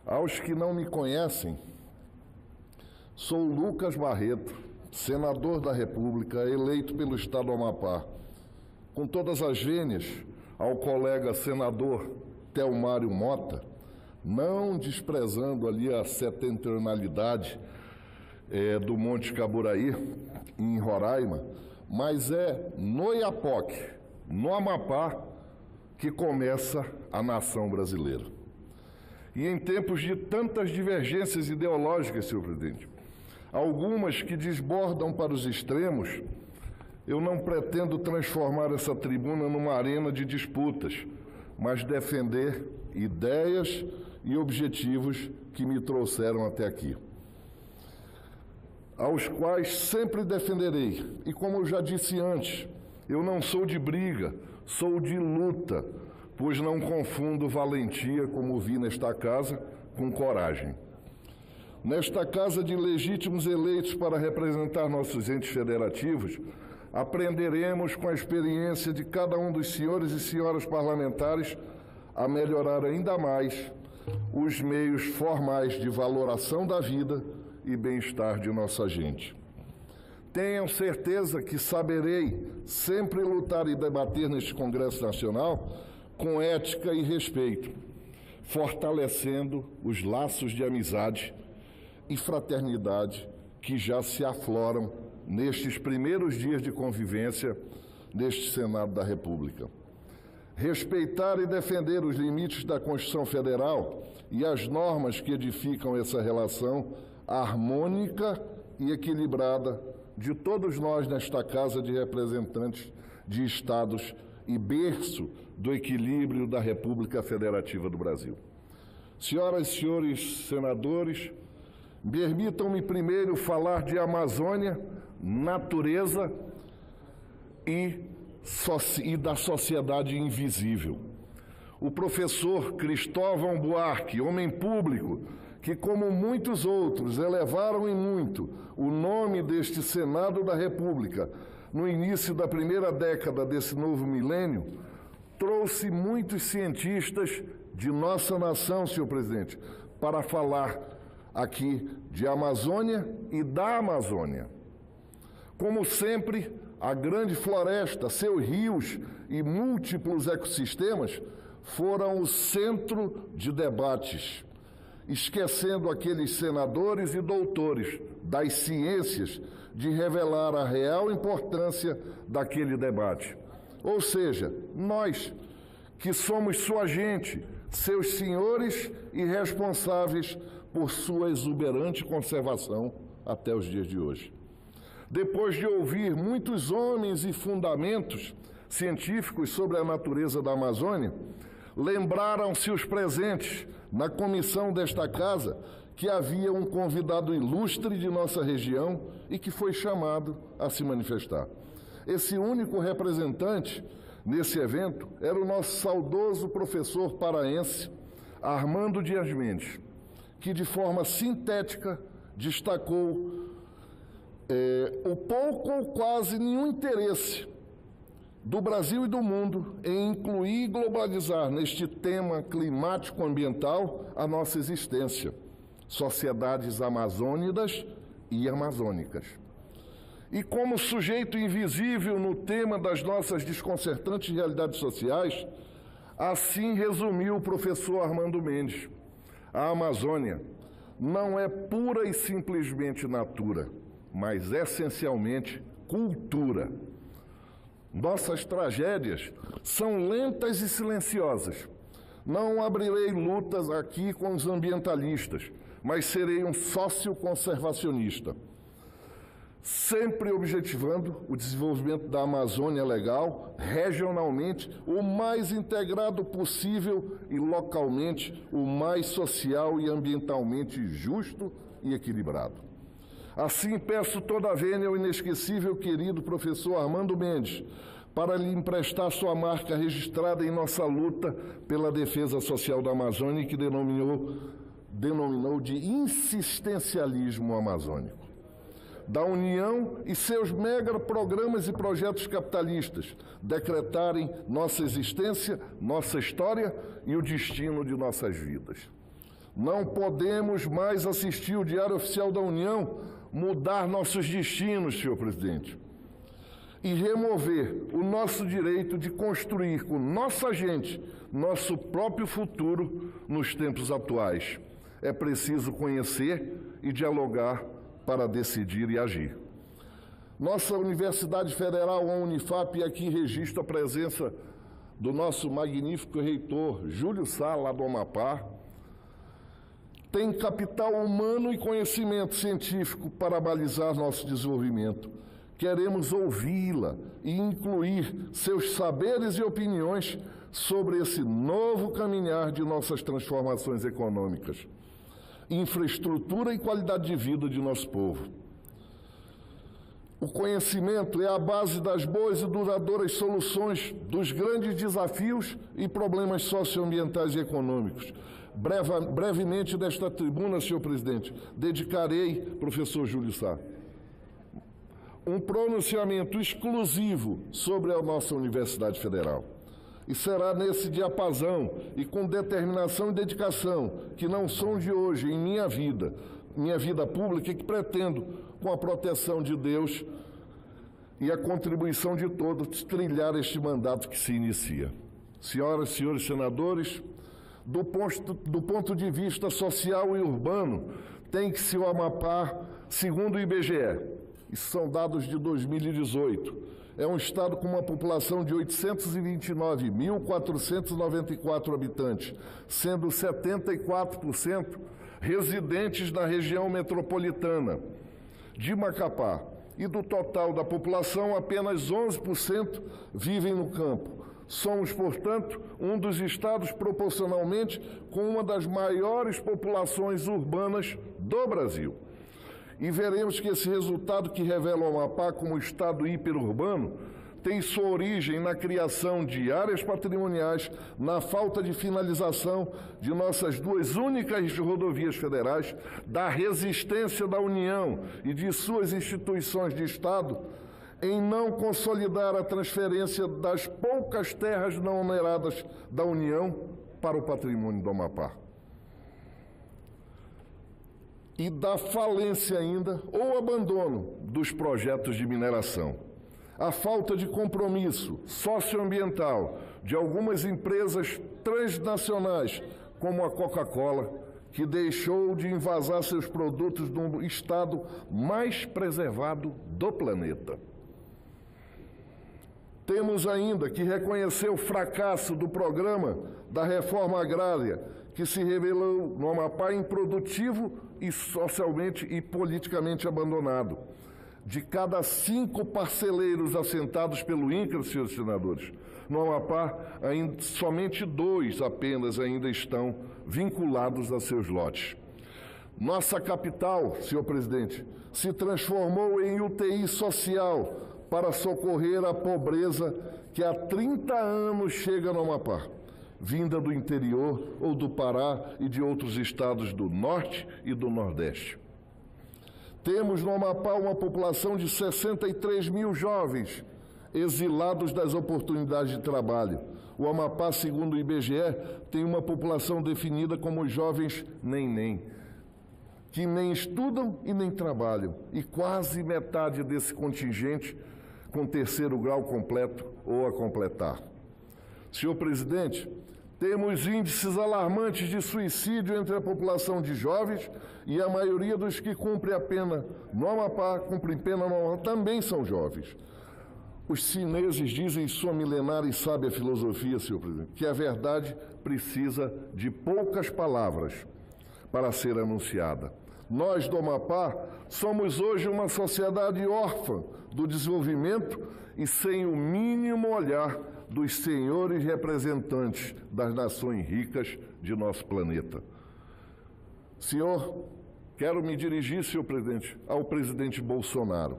Aos que não me conhecem, sou Lucas Barreto, senador da República, eleito pelo Estado do Amapá. Com todas as vênias, ao colega senador Telmário Mota, não desprezando ali a setentrionalidade do Monte Caburaí, em Roraima, mas é no Iapoque, no Amapá, que começa a nação brasileira. E em tempos de tantas divergências ideológicas, senhor presidente, algumas que desbordam para os extremos, eu não pretendo transformar essa tribuna numa arena de disputas, mas defender ideias e objetivos que me trouxeram até aqui, aos quais sempre defenderei. E como eu já disse antes, eu não sou de briga, sou de luta, pois não confundo valentia, como vi nesta casa, com coragem. Nesta casa de legítimos eleitos para representar nossos entes federativos, aprenderemos com a experiência de cada um dos senhores e senhoras parlamentares a melhorar ainda mais os meios formais de valoração da vida e bem-estar de nossa gente. Tenham certeza que saberei sempre lutar e debater neste Congresso Nacional com ética e respeito, fortalecendo os laços de amizade e fraternidade que já se afloram nestes primeiros dias de convivência neste Senado da República. Respeitar e defender os limites da Constituição Federal e as normas que edificam essa relação harmônica e equilibrada de todos nós nesta Casa de Representantes de Estados e berço do equilíbrio da República Federativa do Brasil. Senhoras e senhores senadores, permitam-me primeiro falar de Amazônia, natureza e da sociedade invisível. O professor Cristóvão Buarque, homem público, que, como muitos outros, elevaram em muito o nome deste Senado da República no início da primeira década desse novo milênio, trouxe muitos cientistas de nossa nação, senhor presidente, para falar aqui de Amazônia e da Amazônia. Como sempre, a grande floresta, seus rios e múltiplos ecossistemas foram o centro de debates, esquecendo aqueles senadores e doutores das ciências de revelar a real importância daquele debate. Ou seja, nós, que somos sua gente, seus senhores e responsáveis por sua exuberante conservação até os dias de hoje. Depois de ouvir muitos homens e fundamentos científicos sobre a natureza da Amazônia, lembraram-se os presentes na comissão desta casa que havia um convidado ilustre de nossa região e que foi chamado a se manifestar. Esse único representante nesse evento era o nosso saudoso professor paraense, Armando Dias Mendes, que de forma sintética destacou o pouco ou quase nenhum interesse do Brasil e do mundo em incluir e globalizar neste tema climático-ambiental a nossa existência, sociedades amazônicas e amazônicas. E como sujeito invisível no tema das nossas desconcertantes realidades sociais, assim resumiu o professor Armando Mendes: a Amazônia não é pura e simplesmente natura, mas essencialmente cultura. Nossas tragédias são lentas e silenciosas. Não abrirei lutas aqui com os ambientalistas, mas serei um sócio conservacionista, sempre objetivando o desenvolvimento da Amazônia legal, regionalmente, o mais integrado possível e localmente, o mais social e ambientalmente justo e equilibrado. Assim, peço toda a vênia ao inesquecível querido professor Armando Mendes para lhe emprestar sua marca registrada em nossa luta pela defesa social da Amazônia, que denominou de insistencialismo amazônico. Da União e seus mega programas e projetos capitalistas decretarem nossa existência, nossa história e o destino de nossas vidas. Não podemos mais assistir o Diário Oficial da União mudar nossos destinos, senhor presidente, e remover o nosso direito de construir com nossa gente nosso próprio futuro nos tempos atuais. É preciso conhecer e dialogar para decidir e agir. Nossa Universidade Federal, a Unifap, e aqui registro a presença do nosso magnífico reitor, Júlio Sá, lá do Amapá, tem capital humano e conhecimento científico para balizar nosso desenvolvimento. Queremos ouvi-la e incluir seus saberes e opiniões sobre esse novo caminhar de nossas transformações econômicas, infraestrutura e qualidade de vida de nosso povo. O conhecimento é a base das boas e duradouras soluções dos grandes desafios e problemas socioambientais e econômicos. Brevemente, desta tribuna, senhor presidente, dedicarei, professor Júlio Sá, um pronunciamento exclusivo sobre a nossa Universidade Federal. E será nesse diapasão e com determinação e dedicação, que não são de hoje em minha vida pública, que pretendo, com a proteção de Deus e a contribuição de todos, trilhar este mandato que se inicia. Senhoras e senhores senadores, do ponto de vista social e urbano, tem-se o Amapá, segundo o IBGE, isso são dados de 2018, é um estado com uma população de 829.494 habitantes, sendo 74% residentes na região metropolitana de Macapá. E do total da população, apenas 11% vivem no campo. Somos, portanto, um dos estados proporcionalmente com uma das maiores populações urbanas do Brasil. E veremos que esse resultado que revela o Amapá como estado hiperurbano tem sua origem na criação de áreas patrimoniais, na falta de finalização de nossas duas únicas rodovias federais, da resistência da União e de suas instituições de Estado em não consolidar a transferência das poucas terras não oneradas da União para o patrimônio do Amapá. E da falência ainda, ou abandono, dos projetos de mineração. A falta de compromisso socioambiental de algumas empresas transnacionais, como a Coca-Cola, que deixou de envasar seus produtos no estado mais preservado do planeta. Temos ainda que reconhecer o fracasso do programa da reforma agrária, que se revelou no Amapá improdutivo e socialmente e politicamente abandonado. De cada 5 parceleiros assentados pelo INCRA, senhores senadores, no Amapá, somente 2 apenas ainda estão vinculados a seus lotes. Nossa capital, senhor presidente, se transformou em UTI social para socorrer a pobreza que há 30 anos chega no Amapá, vinda do interior ou do Pará e de outros estados do Norte e do Nordeste. Temos no Amapá uma população de 63 mil jovens exilados das oportunidades de trabalho. O Amapá, segundo o IBGE, tem uma população definida como os jovens nem-nem, que nem estudam e nem trabalham, e quase metade desse contingente com 3º grau completo ou a completar. Senhor presidente, temos índices alarmantes de suicídio entre a população de jovens e a maioria dos que cumprem a pena no Amapá, cumprem pena no Amapá, também são jovens. Os chineses dizem em sua milenar e sábia filosofia, senhor presidente, que a verdade precisa de poucas palavras para ser anunciada. Nós do Amapá somos hoje uma sociedade órfã do desenvolvimento e sem o mínimo olhar dos senhores representantes das nações ricas de nosso planeta. Senhor, quero me dirigir, senhor presidente, ao presidente Bolsonaro.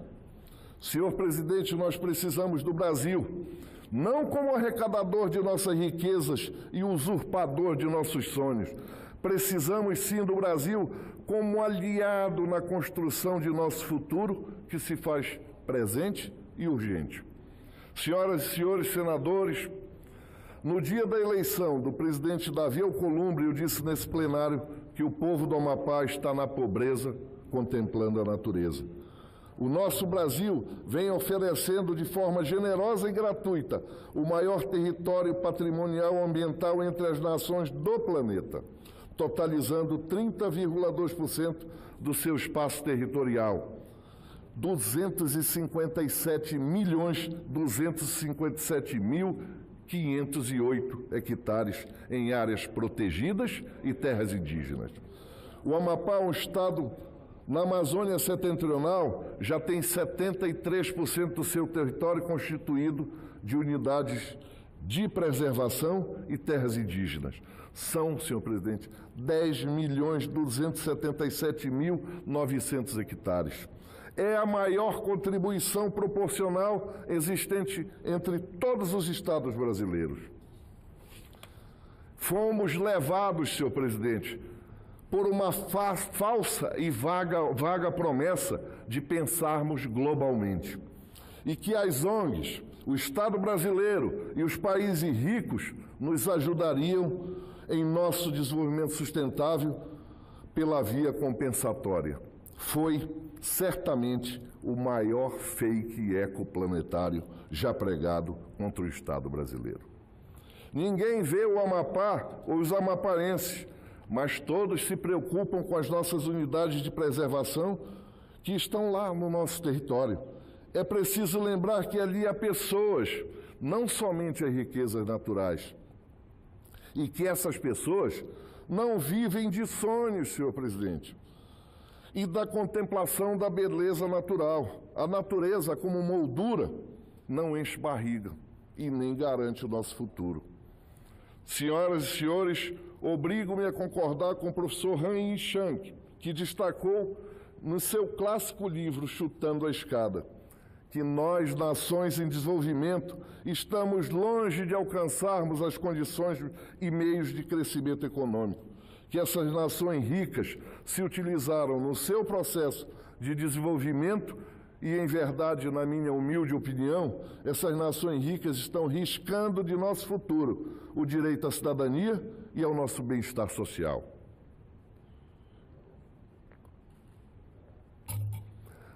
Senhor presidente, nós precisamos do Brasil, não como arrecadador de nossas riquezas e usurpador de nossos sonhos. Precisamos sim do Brasil como aliado na construção de nosso futuro, que se faz presente e urgente. Senhoras e senhores senadores, No dia da eleição do presidente Davi Alcolumbre, eu disse nesse plenário que o povo do Amapá está na pobreza, contemplando a natureza. O nosso Brasil vem oferecendo de forma generosa e gratuita o maior território patrimonial ambiental entre as nações do planeta, totalizando 30,2% do seu espaço territorial. 257.257.508 hectares em áreas protegidas e terras indígenas. O Amapá, um estado na Amazônia Setentrional, já tem 73% do seu território constituído de unidades de preservação e terras indígenas. São, senhor presidente, 10.277.900 hectares. É a maior contribuição proporcional existente entre todos os estados brasileiros. Fomos levados, senhor presidente, por uma falsa e vaga promessa de pensarmos globalmente. E que as ONGs, o Estado brasileiro e os países ricos nos ajudariam em nosso desenvolvimento sustentável pela via compensatória. Foi certamente o maior fake ecoplanetário já pregado contra o Estado brasileiro. Ninguém vê o Amapá ou os amapaenses, mas todos se preocupam com as nossas unidades de preservação que estão lá no nosso território. É preciso lembrar que ali há pessoas, não somente as riquezas naturais, e que essas pessoas não vivem de sonhos, senhor presidente, e da contemplação da beleza natural. A natureza, como moldura, não enche barriga e nem garante o nosso futuro. Senhoras e senhores, obrigo-me a concordar com o professor Han Ying-Chang, que destacou no seu clássico livro Chutando a Escada, que nós, nações em desenvolvimento, estamos longe de alcançarmos as condições e meios de crescimento econômico, que essas nações ricas se utilizaram no seu processo de desenvolvimento e, em verdade, na minha humilde opinião, essas nações ricas estão riscando de nosso futuro o direito à cidadania e ao nosso bem-estar social.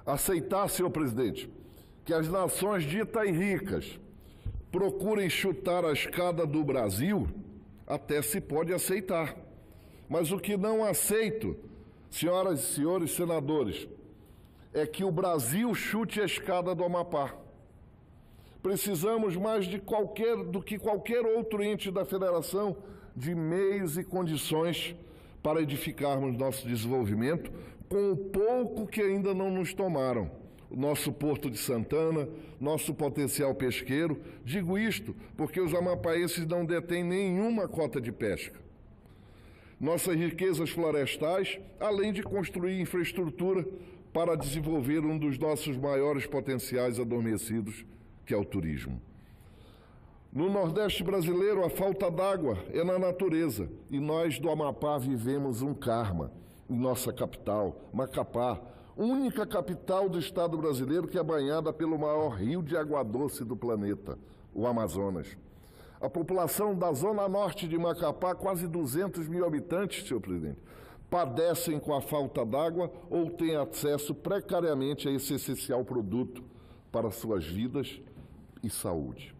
Aceitar, senhor presidente, que as nações ditas ricas procurem chutar a escada do Brasil, até se pode aceitar. Mas o que não aceito, senhoras e senhores senadores, é que o Brasil chute a escada do Amapá. Precisamos mais do que qualquer outro ente da federação de meios e condições para edificarmos nosso desenvolvimento com o pouco que ainda não nos tomaram. O nosso Porto de Santana, nosso potencial pesqueiro. Digo isto porque os amapaenses não detêm nenhuma cota de pesca. Nossas riquezas florestais, além de construir infraestrutura para desenvolver um dos nossos maiores potenciais adormecidos, que é o turismo. No Nordeste brasileiro, a falta d'água é na natureza, e nós do Amapá vivemos um karma em nossa capital, Macapá, única capital do estado brasileiro que é banhada pelo maior rio de água doce do planeta, o Amazonas. A população da zona norte de Macapá, quase 200 mil habitantes, senhor presidente, padecem com a falta d'água ou têm acesso precariamente a esse essencial produto para suas vidas e saúde.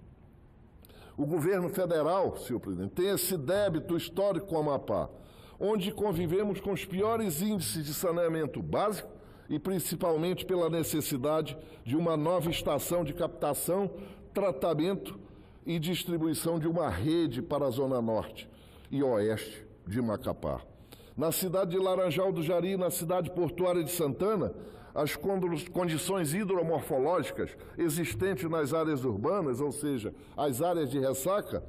O governo federal, senhor presidente, tem esse débito histórico com o Amapá, onde convivemos com os piores índices de saneamento básico e principalmente pela necessidade de uma nova estação de captação, tratamento e distribuição de uma rede para a zona norte e oeste de Macapá. Na cidade de Laranjal do Jari, na cidade portuária de Santana, as condições hidromorfológicas existentes nas áreas urbanas, ou seja, as áreas de ressaca,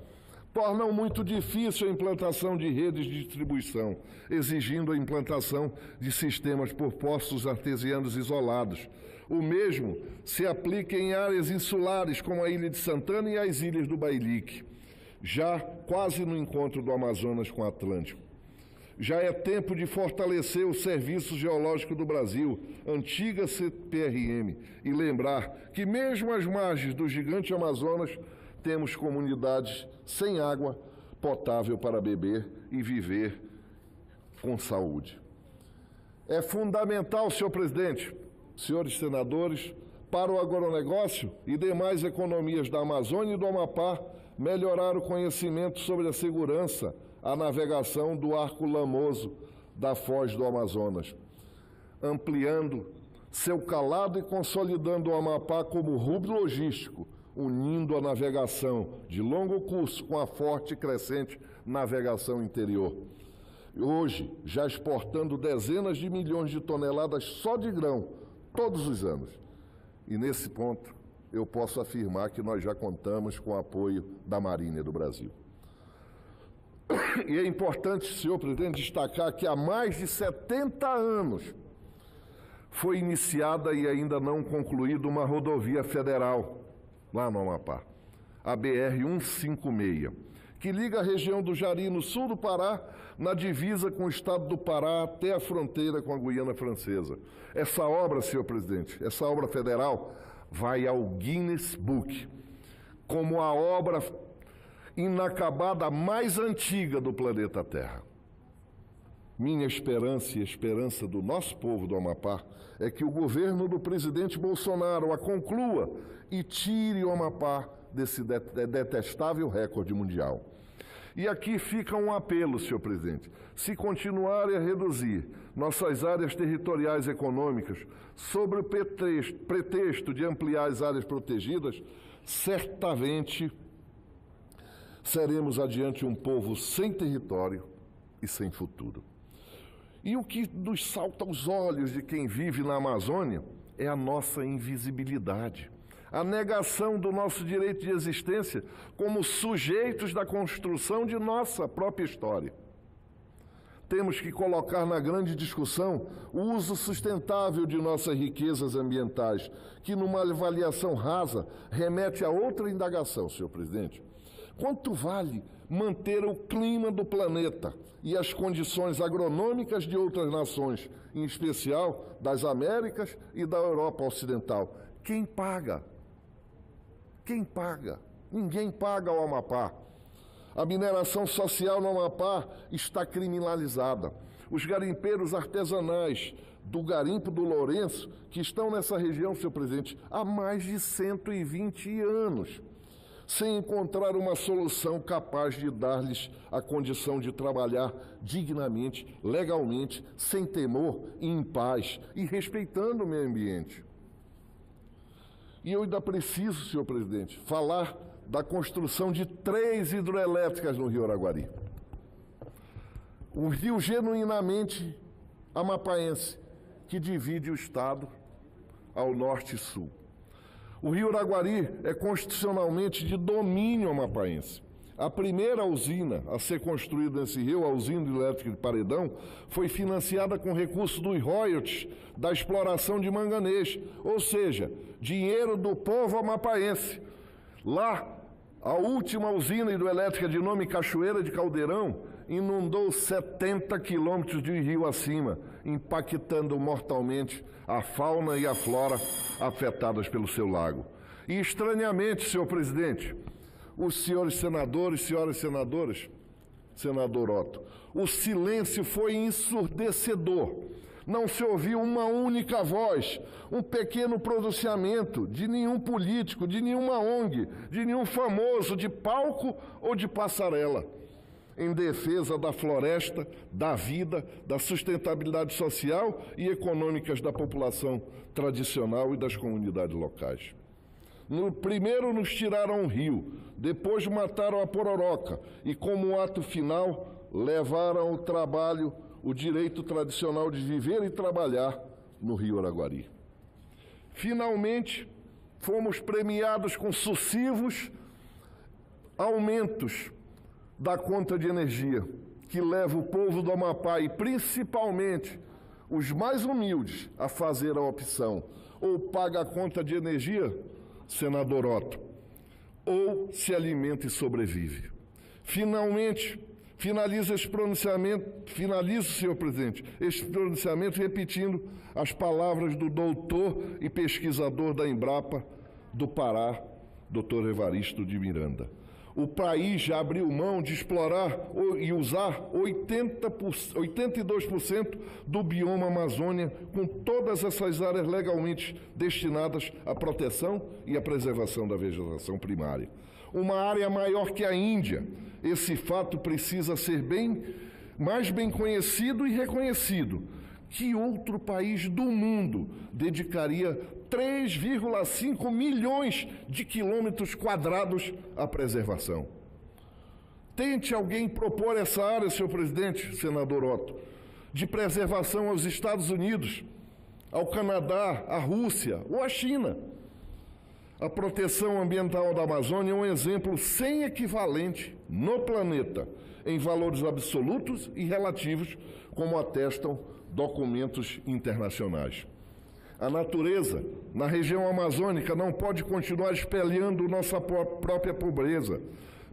tornam muito difícil a implantação de redes de distribuição, exigindo a implantação de sistemas por poços artesianos isolados. O mesmo se aplica em áreas insulares, como a Ilha de Santana e as Ilhas do Bailique, já quase no encontro do Amazonas com o Atlântico. Já é tempo de fortalecer o Serviço Geológico do Brasil, antiga CPRM, e lembrar que mesmo às margens do gigante Amazonas temos comunidades sem água potável para beber e viver com saúde. É fundamental, senhor presidente, senhores senadores, para o agronegócio e demais economias da Amazônia e do Amapá melhorar o conhecimento sobre a segurança, a navegação do arco lamoso da foz do Amazonas, ampliando seu calado e consolidando o Amapá como hub logístico, unindo a navegação de longo curso com a forte e crescente navegação interior. Hoje, já exportando dezenas de milhões de toneladas só de grão, todos os anos. E nesse ponto, eu posso afirmar que nós já contamos com o apoio da Marinha do Brasil. E é importante, senhor presidente, destacar que há mais de 70 anos foi iniciada e ainda não concluída uma rodovia federal lá no Amapá, a BR-156, que liga a região do Jari, no sul do Pará, na divisa com o estado do Pará até a fronteira com a Guiana Francesa. Essa obra, senhor presidente, essa obra federal vai ao Guinness Book como a obra inacabada mais antiga do planeta Terra. Minha esperança e a esperança do nosso povo do Amapá é que o governo do presidente Bolsonaro a conclua e tire o Amapá desse detestável recorde mundial. E aqui fica um apelo, senhor presidente. Se continuarem a reduzir nossas áreas territoriais econômicas sobre o pretexto de ampliar as áreas protegidas, certamente seremos adiante um povo sem território e sem futuro. E o que nos salta aos olhos de quem vive na Amazônia é a nossa invisibilidade, a negação do nosso direito de existência como sujeitos da construção de nossa própria história. Temos que colocar na grande discussão o uso sustentável de nossas riquezas ambientais, que numa avaliação rasa remete a outra indagação, senhor presidente. Quanto vale manter o clima do planeta e as condições agronômicas de outras nações, em especial das Américas e da Europa Ocidental? Quem paga? Quem paga? Ninguém paga ao Amapá. A mineração social no Amapá está criminalizada. Os garimpeiros artesanais do garimpo do Lourenço, que estão nessa região, senhor presidente, há mais de 120 anos, sem encontrar uma solução capaz de dar-lhes a condição de trabalhar dignamente, legalmente, sem temor e em paz, e respeitando o meio ambiente. E eu ainda preciso, senhor presidente, falar da construção de 3 hidrelétricas no Rio Araguari. O rio genuinamente amapaense, que divide o estado ao norte e sul. O Rio Araguari é constitucionalmente de domínio amapaense. A primeira usina a ser construída nesse rio, a usina hidrelétrica de Paredão, foi financiada com recursos dos royalties da exploração de manganês, ou seja, dinheiro do povo amapaense. Lá, a última usina hidrelétrica de nome Cachoeira de Caldeirão inundou 70 quilômetros de rio acima, impactando mortalmente a fauna e a flora afetadas pelo seu lago. E, estranhamente, senhor presidente, os senhores senadores, senhoras senadoras, senador Otto, o silêncio foi ensurdecedor. Não se ouviu uma única voz, um pequeno pronunciamento de nenhum político, de nenhuma ONG, de nenhum famoso, de palco ou de passarela, em defesa da floresta, da vida, da sustentabilidade social e econômicas da população tradicional e das comunidades locais. Primeiro nos tiraram o rio, depois mataram a pororoca e, como ato final, levaram ao trabalho o direito tradicional de viver e trabalhar no Rio Araguari. Finalmente, fomos premiados com sucessivos aumentos da conta de energia, que leva o povo do Amapá e principalmente os mais humildes a fazer a opção: ou paga a conta de energia, senador Otto, ou se alimenta e sobrevive. Finalmente, finalizo, senhor presidente, este pronunciamento repetindo as palavras do doutor e pesquisador da Embrapa do Pará, Dr. Evaristo de Miranda. O país já abriu mão de explorar e usar 82% do bioma Amazônia, com todas essas áreas legalmente destinadas à proteção e à preservação da vegetação primária. Uma área maior que a Índia. Esse fato precisa ser mais bem conhecido e reconhecido. Que outro país do mundo dedicaria 3,5 milhões de quilômetros quadrados à preservação? Tente alguém propor essa área, senhor presidente, senador Otto, de preservação aos Estados Unidos, ao Canadá, à Rússia ou à China. A proteção ambiental da Amazônia é um exemplo sem equivalente no planeta, em valores absolutos e relativos, como atestam documentos internacionais. A natureza, na região amazônica, não pode continuar espelhando nossa própria pobreza.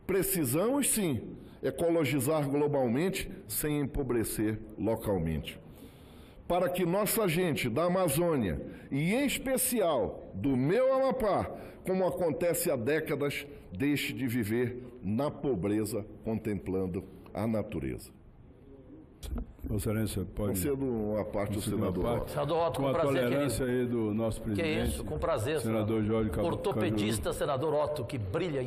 Precisamos, sim, ecologizar globalmente, sem empobrecer localmente. Para que nossa gente da Amazônia, e em especial do meu Amapá, como acontece há décadas, deixe de viver na pobreza, contemplando a natureza. Vossa Excelência, pode... Concedo uma parte do senador Otto. Senador Otto, com prazer, tolerância aí do nosso presidente. Que isso, com prazer, senador Jorge ortopedista, senador Otto, que brilha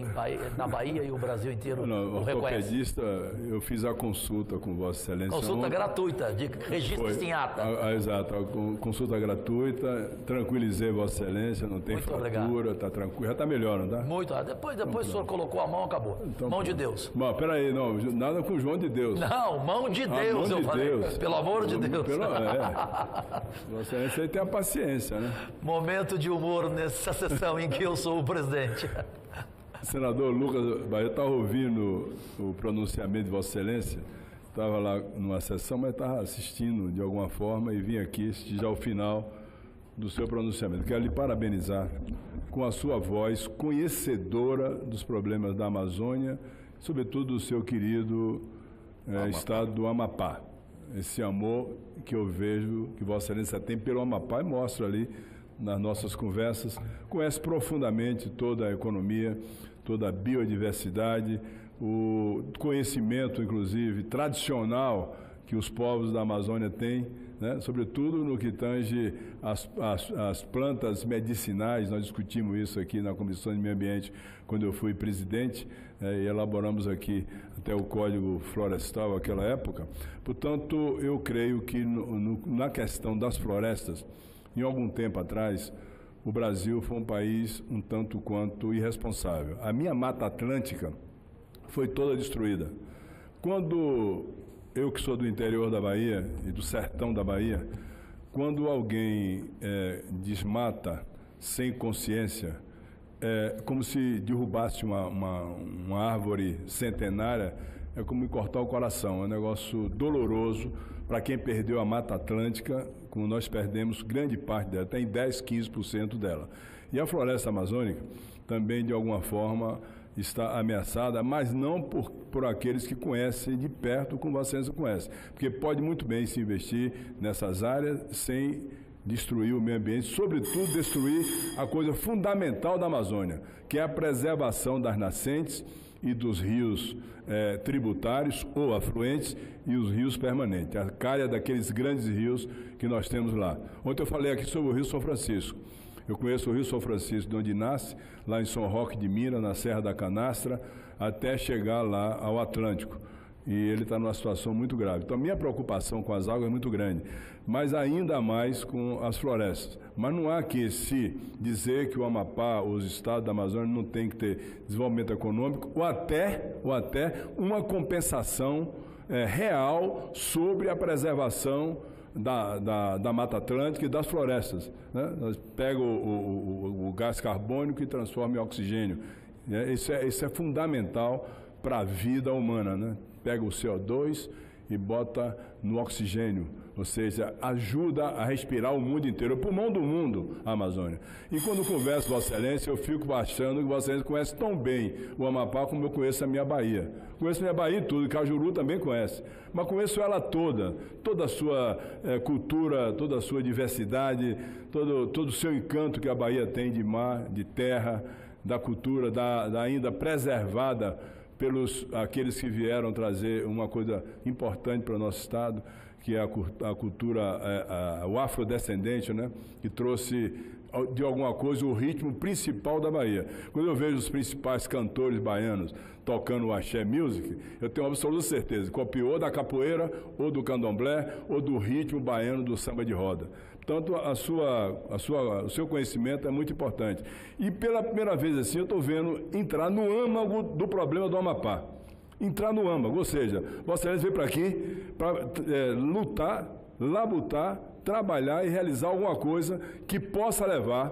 na Bahia e o Brasil inteiro o reconhece. Ortopedista, eu fiz a consulta com Vossa Excelência. Consulta gratuita, de registro em ata. Exato, consulta gratuita, tranquilizei Vossa Excelência, não tem muito fratura, está tranquilo, já está melhorando, tá? Muito, depois o senhor colocou a mão, acabou. Então, mão de Deus. Bom, peraí, não, nada com João de Deus. Não, mão de Deus, eu falei. Pelo amor de Deus. Vossa Excelência aí tem a paciência, né? Momento de humor nessa sessão em que eu sou o presidente. Senador Lucas, eu estava ouvindo o pronunciamento de Vossa Excelência, estava lá numa sessão, mas estava assistindo de alguma forma e vim aqui assistir já o final do seu pronunciamento. Quero lhe parabenizar com a sua voz conhecedora dos problemas da Amazônia, sobretudo do seu querido estado do Amapá. Esse amor que eu vejo que Vossa Excelência tem pelo Amapá e mostra ali nas nossas conversas, conhece profundamente toda a economia, toda a biodiversidade, o conhecimento, inclusive, tradicional que os povos da Amazônia têm, né? Sobretudo no que tange as plantas medicinais. Nós discutimos isso aqui na Comissão de Meio Ambiente quando eu fui presidente, e elaboramos aqui até o Código Florestal naquela época. Portanto, eu creio que na questão das florestas, em algum tempo atrás, o Brasil foi um país um tanto quanto irresponsável. A minha Mata Atlântica foi toda destruída. Quando eu, que sou do interior da Bahia e do sertão da Bahia, quando alguém desmata sem consciência, como se derrubasse uma árvore centenária, é como me cortar o coração. É um negócio doloroso para quem perdeu a Mata Atlântica, como nós perdemos grande parte dela, tem 10, 15% dela. E a floresta amazônica também, de alguma forma, está ameaçada, mas não por aqueles que conhecem de perto, como Vossa Excelência conhece. Porque pode muito bem se investir nessas áreas sem destruir o meio ambiente, sobretudo destruir a coisa fundamental da Amazônia, que é a preservação das nascentes e dos rios tributários ou afluentes e os rios permanentes, a calha daqueles grandes rios que nós temos lá. Ontem eu falei aqui sobre o Rio São Francisco. Eu conheço o Rio São Francisco de onde nasce, lá em São Roque de Minas, na Serra da Canastra, até chegar lá ao Atlântico. E ele está numa situação muito grave. Então, a minha preocupação com as águas é muito grande, mas ainda mais com as florestas. Mas não há que se dizer que o Amapá, os estados da Amazônia, não tem que ter desenvolvimento econômico ou até uma compensação real sobre a preservação da Mata Atlântica e das florestas, né? Nós pega o gás carbônico e transforma em oxigênio. Isso é fundamental para a vida humana, né? Pega o CO2 e bota no oxigênio, ou seja, ajuda a respirar o mundo inteiro, o pulmão do mundo, a Amazônia. E quando converso com Vossa Excelência, eu fico achando que Vossa Excelência conhece tão bem o Amapá como eu conheço a minha Bahia. Conheço a minha Bahia e tudo, Cajuru também conhece, mas conheço ela toda a sua cultura, toda a sua diversidade, todo o seu encanto que a Bahia tem de mar, de terra, da cultura, ainda preservada pelos aqueles que vieram trazer uma coisa importante para o nosso Estado, que é a cultura, o afrodescendente, né? Que trouxe, de alguma coisa, o ritmo principal da Bahia. Quando eu vejo os principais cantores baianos tocando o axé music, eu tenho absoluta certeza, copiou da capoeira, ou do candomblé, ou do ritmo baiano do samba de roda. Portanto, o seu conhecimento é muito importante. E pela primeira vez assim, eu estou vendo entrar no âmago do problema do Amapá. Entrar no âmago, ou seja, Vossa Excelência veio para aqui para lutar, labutar, trabalhar e realizar alguma coisa que possa levar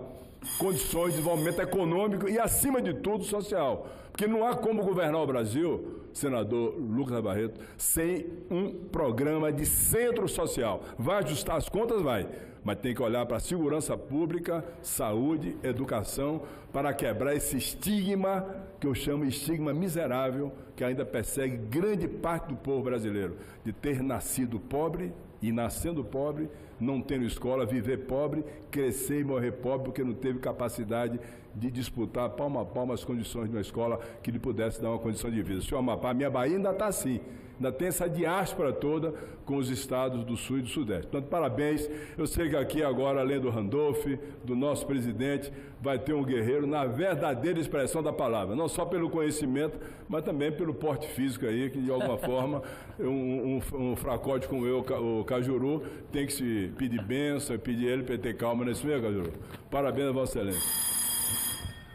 condições de desenvolvimento econômico e, acima de tudo, social. Porque não há como governar o Brasil, senador Lucas Barreto, sem um programa de centro social. Vai ajustar as contas? Vai. Mas tem que olhar para a segurança pública, saúde, educação, para quebrar esse estigma, que eu chamo de estigma miserável, que ainda persegue grande parte do povo brasileiro, de ter nascido pobre e, nascendo pobre, não tendo escola, viver pobre, crescer e morrer pobre, porque não teve capacidade de disputar palmo a palmo as condições de uma escola que lhe pudesse dar uma condição de vida. Senhor Amapá, minha Bahia ainda está assim, ainda tem essa diáspora toda com os estados do Sul e do Sudeste. Portanto, parabéns. Eu sei que aqui agora, além do Randolph, do nosso presidente, vai ter um guerreiro na verdadeira expressão da palavra, não só pelo conhecimento, mas também pelo porte físico aí, que de alguma forma um fracote como eu, o Cajuru, tem que se pedir bênção, pedir ele para ter calma nesse meio, Cajuru. Parabéns a Vossa Excelência.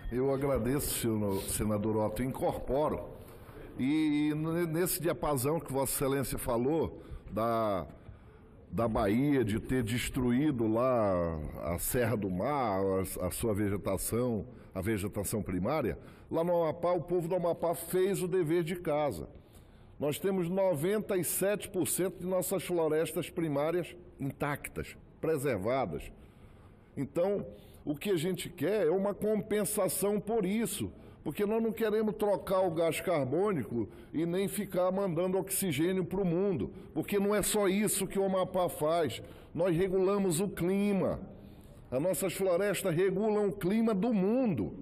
Eu agradeço, senador Otto, incorporo. E nesse diapasão que Vossa Excelência falou, da Bahia, de ter destruído lá a Serra do Mar, a sua vegetação, a vegetação primária, lá no Amapá, o povo do Amapá fez o dever de casa. Nós temos 97% de nossas florestas primárias intactas, preservadas. Então, o que a gente quer é uma compensação por isso, porque nós não queremos trocar o gás carbônico e nem ficar mandando oxigênio para o mundo, porque não é só isso que o Amapá faz. Nós regulamos o clima. As nossas florestas regulam o clima do mundo,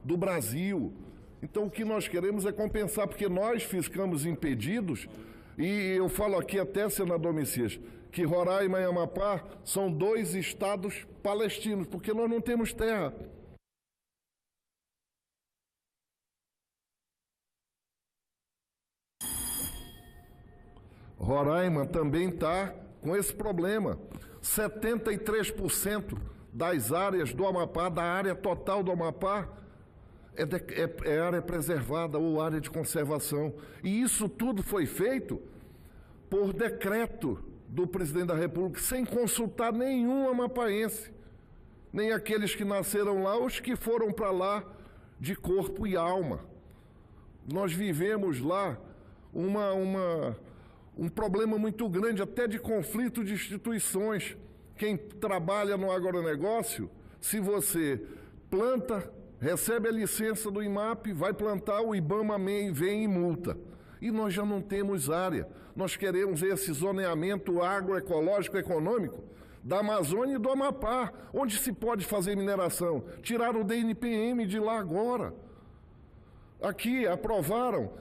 do Brasil. Então, o que nós queremos é compensar, porque nós ficamos impedidos, e eu falo aqui até, senador Messias, que Roraima e Amapá são 2 estados palestinos, porque nós não temos terra. Roraima também está com esse problema. 73% das áreas do Amapá, da área total do Amapá, é área preservada ou área de conservação. E isso tudo foi feito por decreto do presidente da República, sem consultar nenhum amapaense, nem aqueles que nasceram lá, os que foram para lá de corpo e alma. Nós vivemos lá um problema muito grande, até de conflito de instituições. Quem trabalha no agronegócio, se você planta, recebe a licença do IMAP, vai plantar, o IBAMA vem e multa. E nós já não temos área. Nós queremos esse zoneamento agroecológico econômico da Amazônia e do Amapá, onde se pode fazer mineração. Tiraram o DNPM de lá agora. Aqui aprovaram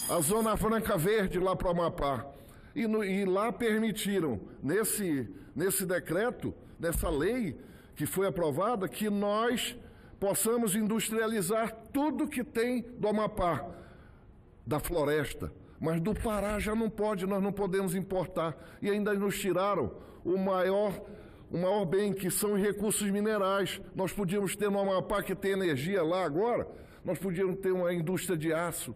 a Zona Franca Verde lá para o Amapá. E lá permitiram, nesse decreto, nessa lei que foi aprovada, que nós possamos industrializar tudo que tem do Amapá, da floresta. Mas do Pará já não pode, nós não podemos importar. E ainda nos tiraram o maior bem, que são os recursos minerais. Nós podíamos ter no Amapá, que tem energia lá agora, nós podíamos ter uma indústria de aço.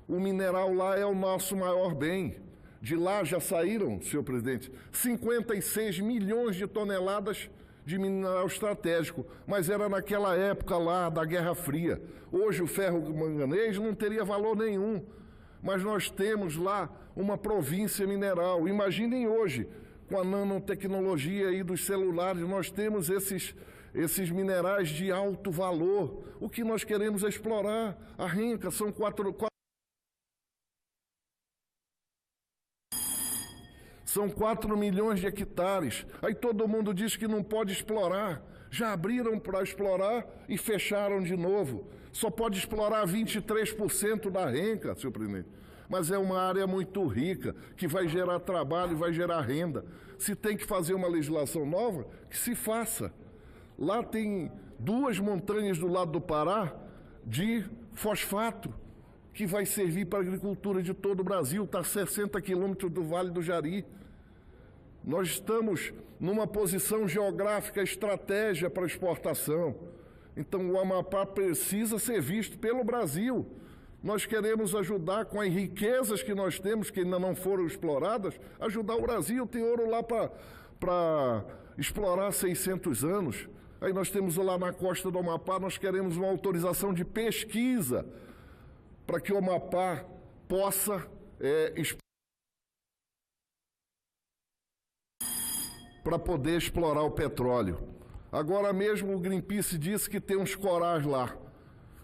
O mineral lá é o nosso maior bem. De lá já saíram, senhor presidente, 56 milhões de toneladas de mineral estratégico, mas era naquela época lá da Guerra Fria. Hoje o ferro manganês não teria valor nenhum, mas nós temos lá uma província mineral. Imaginem hoje, com a nanotecnologia aí dos celulares, nós temos esses minerais de alto valor. O que nós queremos é explorar. A Renca São 4 milhões de hectares. Aí todo mundo diz que não pode explorar. Já abriram para explorar e fecharam de novo. Só pode explorar 23% da renca, senhor presidente. Mas é uma área muito rica, que vai gerar trabalho, vai gerar renda. Se tem que fazer uma legislação nova, que se faça. Lá tem 2 montanhas do lado do Pará de fosfato, que vai servir para a agricultura de todo o Brasil, está a 60 quilômetros do Vale do Jari. Nós estamos numa posição geográfica estratégia para exportação. Então o Amapá precisa ser visto pelo Brasil. Nós queremos ajudar com as riquezas que nós temos, que ainda não foram exploradas, ajudar o Brasil. Tem ouro lá para explorar 600 anos. Aí nós temos lá na costa do Amapá, nós queremos uma autorização de pesquisa para que o Amapá possa para poder explorar o petróleo. Agora mesmo o Greenpeace disse que tem uns corais lá.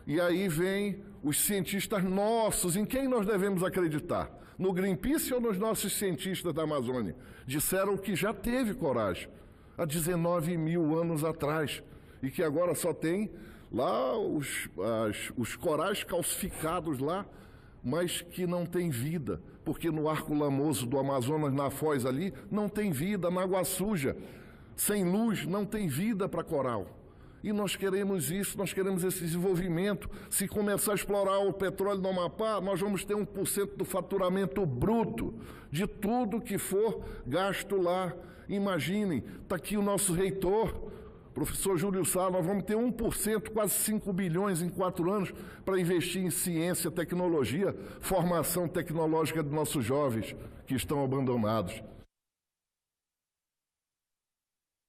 E aí vem os cientistas nossos, em quem nós devemos acreditar? No Greenpeace ou nos nossos cientistas da Amazônia? Disseram que já teve coragem, há 19 mil anos atrás, e que agora só tem lá os corais calcificados lá, mas que não tem vida, porque no Arco Lamoso do Amazonas, na Foz ali, não tem vida, na Água Suja, sem luz, não tem vida para coral. E nós queremos isso, nós queremos esse desenvolvimento. Se começar a explorar o petróleo no Amapá, nós vamos ter 1% do faturamento bruto de tudo que for gasto lá. Imaginem, está aqui o nosso reitor, professor Júlio Sá, nós vamos ter 1%, quase 5 bilhões em 4 anos para investir em ciência, tecnologia, formação tecnológica dos nossos jovens que estão abandonados.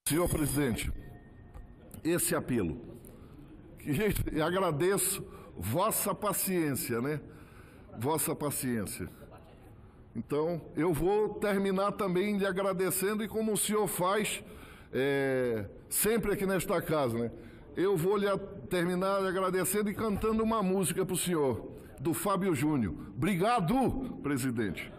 Senhor presidente, esse apelo, e agradeço vossa paciência, né? Vossa paciência. Então, eu vou terminar também lhe agradecendo, e como o senhor faz sempre aqui nesta casa, né? Eu vou lhe terminar lhe agradecendo e cantando uma música para o senhor, do Fábio Júnior. Obrigado, presidente.